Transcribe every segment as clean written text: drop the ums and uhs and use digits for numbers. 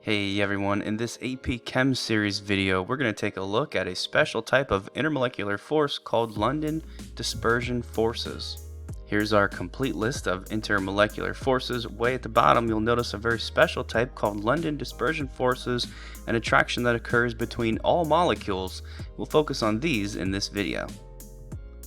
Hey everyone, in this AP Chem series video, we're going to take a look at a special type of intermolecular force called London dispersion forces. Here's our complete list of intermolecular forces. Way at the bottom, you'll notice a very special type called London dispersion forces, an attraction that occurs between all molecules. We'll focus on these in this video.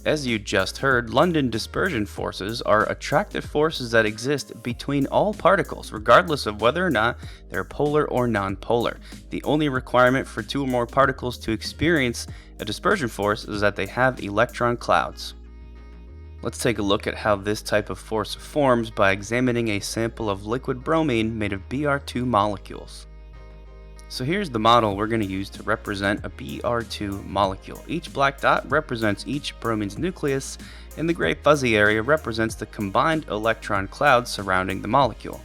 As you just heard, London dispersion forces are attractive forces that exist between all particles, regardless of whether or not they're polar or nonpolar. The only requirement for two or more particles to experience a dispersion force is that they have electron clouds. Let's take a look at how this type of force forms by examining a sample of liquid bromine made of Br2 molecules. So here's the model we're going to use to represent a Br2 molecule. Each black dot represents each bromine's nucleus, and the gray fuzzy area represents the combined electron clouds surrounding the molecule.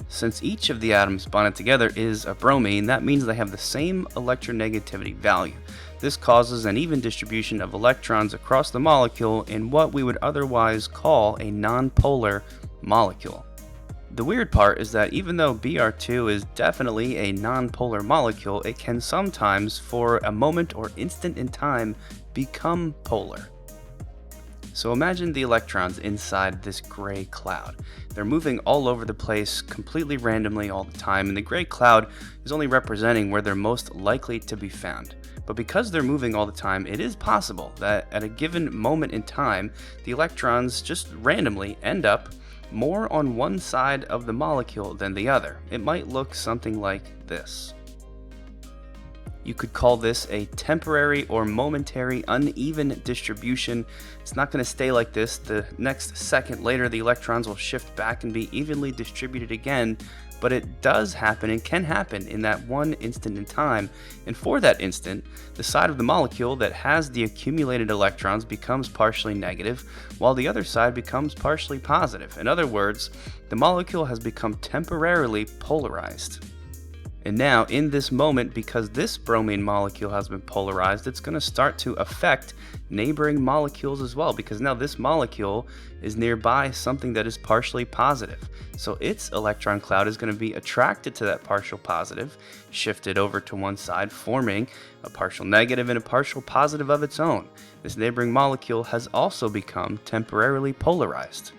Since each of the atoms bonded together is a bromine, that means they have the same electronegativity value. This causes an even distribution of electrons across the molecule in what we would otherwise call a nonpolar molecule. The weird part is that even though Br2 is definitely a nonpolar molecule, it can sometimes, for a moment or instant in time, become polar. So imagine the electrons inside this gray cloud. They're moving all over the place completely randomly all the time, and the gray cloud is only representing where they're most likely to be found. But because they're moving all the time, it is possible that at a given moment in time, the electrons just randomly end up more on one side of the molecule than the other. It might look something like this. You could call this a temporary or momentary uneven distribution. It's not going to stay like this. The next second later, the electrons will shift back and be evenly distributed again, but it does happen and can happen in that one instant in time. And for that instant, the side of the molecule that has the accumulated electrons becomes partially negative, while the other side becomes partially positive. In other words, the molecule has become temporarily polarized. And now, in this moment, because this bromine molecule has been polarized, it's going to start to affect neighboring molecules as well, because now this molecule is nearby something that is partially positive. So its electron cloud is going to be attracted to that partial positive, shifted over to one side, forming a partial negative and a partial positive of its own. This neighboring molecule has also become temporarily polarized.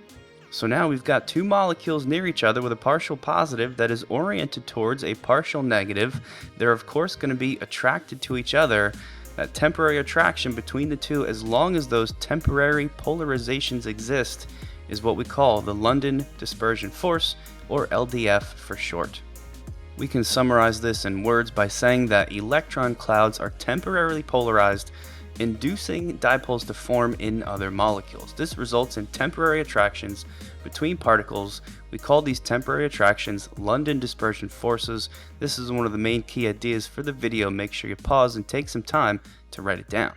So now we've got two molecules near each other with a partial positive that is oriented towards a partial negative. They're of course going to be attracted to each other. That temporary attraction between the two, as long as those temporary polarizations exist, is what we call the London dispersion force, or LDF for short. We can summarize this in words by saying that electron clouds are temporarily polarized, inducing dipoles to form in other molecules. This results in temporary attractions between particles. We call these temporary attractions London dispersion forces. This is one of the main key ideas for the video. Make sure you pause and take some time to write it down.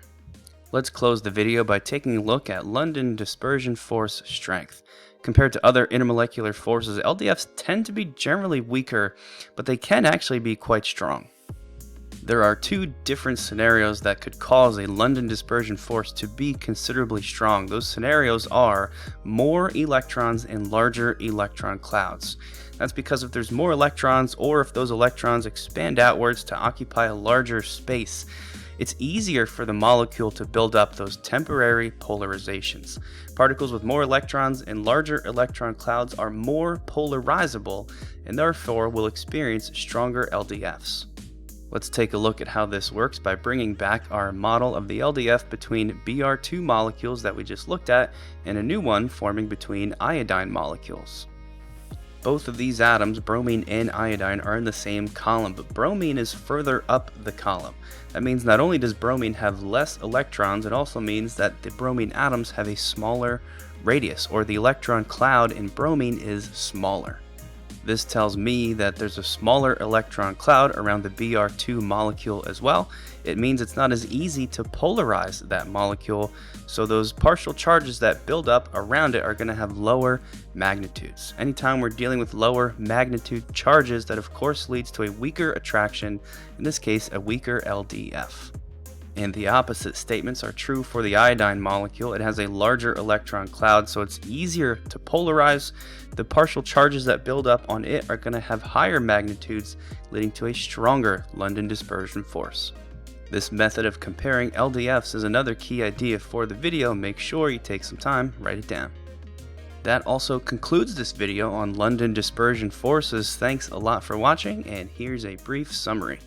Let's close the video by taking a look at London dispersion force strength. Compared to other intermolecular forces, LDFs tend to be generally weaker, but they can actually be quite strong. There are two different scenarios that could cause a London dispersion force to be considerably strong. Those scenarios are more electrons and larger electron clouds. That's because if there's more electrons, or if those electrons expand outwards to occupy a larger space, it's easier for the molecule to build up those temporary polarizations. Particles with more electrons and larger electron clouds are more polarizable and therefore will experience stronger LDFs. Let's take a look at how this works by bringing back our model of the LDF between Br2 molecules that we just looked at and a new one forming between iodine molecules. Both of these atoms, bromine and iodine, are in the same column, but bromine is further up the column. That means not only does bromine have less electrons, it also means that the bromine atoms have a smaller radius, or the electron cloud in bromine is smaller. This tells me that there's a smaller electron cloud around the Br2 molecule as well. It means it's not as easy to polarize that molecule, so those partial charges that build up around it are going to have lower magnitudes. Anytime we're dealing with lower magnitude charges, that of course leads to a weaker attraction, in this case a weaker LDF. And the opposite statements are true for the iodine molecule. It has a larger electron cloud, so it's easier to polarize. The partial charges that build up on it are going to have higher magnitudes, leading to a stronger London dispersion force. This method of comparing LDFs is another key idea for the video. Make sure you take some time, write it down. That also concludes this video on London dispersion forces. Thanks a lot for watching, and here's a brief summary.